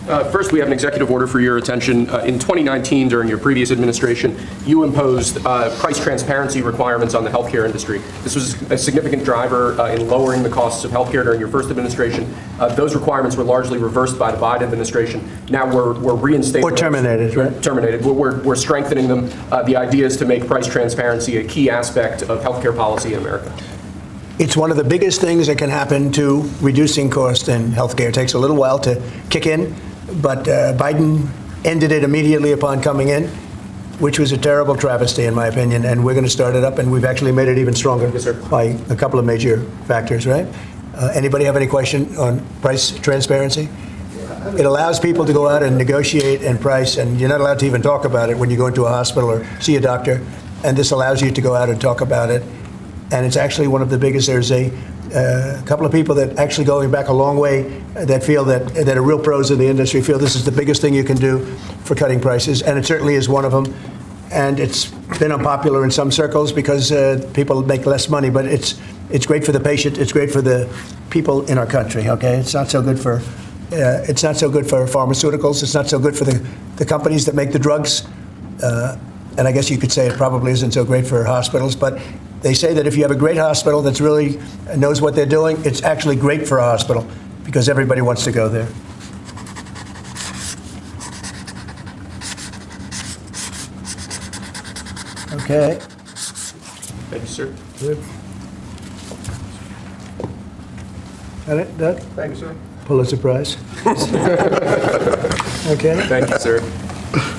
First, we have an executive order for your attention. In 2019, during your previous administration, you imposed price transparency requirements on the healthcare industry. This was a significant driver in lowering the costs of healthcare during your first administration. Those requirements were largely reversed by the Biden administration. Now we're reinstating or terminated, right? Terminated. We're strengthening them. The idea is to make price transparency a key aspect of healthcare policy in America. It's one of the biggest things that can happen to reducing cost in healthcare. It takes a little while to kick in, but Biden ended it immediately upon coming in, which was a terrible travesty, in my opinion, and we're going to start it up, and we've actually made it even stronger by a couple of major factors, right? Anybody have any question on price transparency? It allows people to go out and negotiate and price, and you're not allowed to even talk about it when you go into a hospital or see a doctor, and this allows you to go out and talk about it. And it's actually one of the biggest. There's a couple of people that actually going back a long way that feel that are real pros in the industry feel this is the biggest thing you can do for cutting prices, and it certainly is one of them. And it's been unpopular in some circles because people make less money, but it's great for the patient. It's great for the people in our country. Okay, it's not so good for pharmaceuticals. It's not so good for the companies that make the drugs. And I guess you could say it probably isn't so great for hospitals, but they say that if you have a great hospital that's really knows what they're doing, it's actually great for a hospital because everybody wants to go there. Okay. Thank you, sir. Good. Got it, Doug? Thank you, sir. Pulitzer Prize. Okay. Thank you, sir.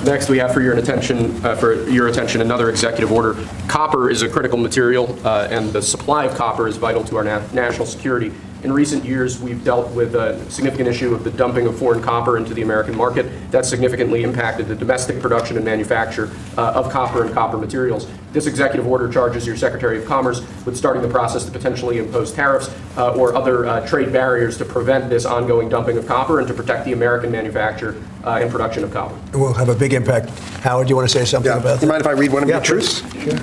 Next, we have for your attention another executive order. Copper is a critical material, and the supply of copper is vital to our national security. In recent years, we've dealt with a significant issue of the dumping of foreign copper into the American market. That significantly impacted the domestic production and manufacture of copper and copper materials. This executive order charges your Secretary of Commerce with starting the process to potentially impose tariffs or other trade barriers to prevent this ongoing dumping of copper and to protect the American manufacture and production of copper. It will have a big impact. Howard, do you want to say something about that? Do you mind if I read one of your truths? Sure.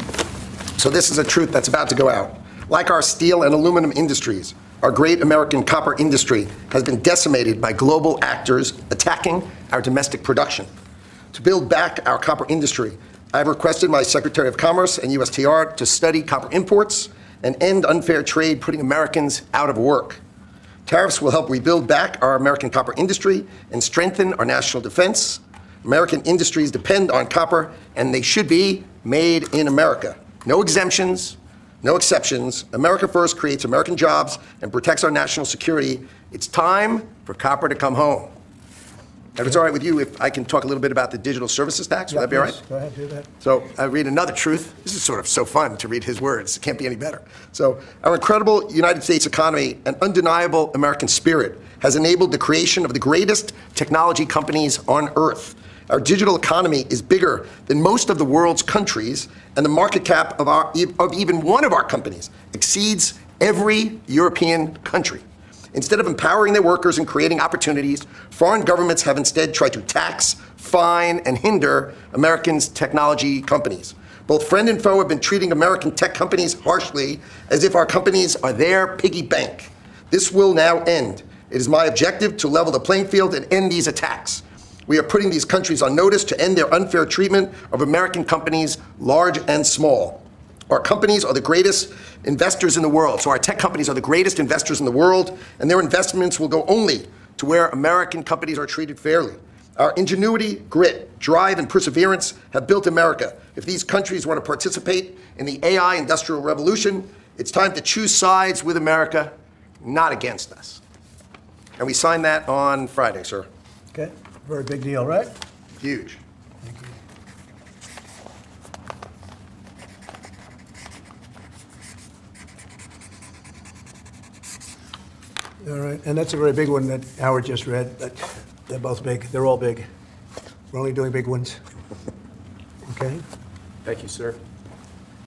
So this is a truth that's about to go out. Like our steel and aluminum industries, our great American copper industry has been decimated by global actors attacking our domestic production. To build back our copper industry, I have requested my Secretary of Commerce and USTR to study copper imports and end unfair trade putting Americans out of work. Tariffs will help rebuild back our American copper industry and strengthen our national defense. American industries depend on copper, and they should be made in America. No exemptions, no exceptions. America First creates American jobs and protects our national security. It's time for copper to come home. If it's all right with you, if I can talk a little bit about the digital services tax, would that be all right? Go ahead, do that. So I read another truth. This is sort of so fun to read his words. It can't be any better. So our incredible United States economy and undeniable American spirit has enabled the creation of the greatest technology companies on earth. Our digital economy is bigger than most of the world's countries, and the market cap of even one of our companies exceeds every European country. Instead of empowering their workers and creating opportunities, foreign governments have instead tried to tax, fine, and hinder Americans' technology companies. Both friend and foe have been treating American tech companies harshly as if our companies are their piggy bank. This will now end. It is my objective to level the playing field and end these attacks. We are putting these countries on notice to end their unfair treatment of American companies, large and small. Our companies are the greatest investors in the world. So our tech companies are the greatest investors in the world, and their investments will go only to where American companies are treated fairly. Our ingenuity, grit, drive, and perseverance have built America. If these countries want to participate in the AI industrial revolution, it's time to choose sides with America, not against us. And we signed that on Friday, sir. Okay, very big deal, right? Huge. Thank you. All right, and that's a very big one that Howard just read, but they're both big. They're all big. We're only doing big ones. Okay? Thank you, sir.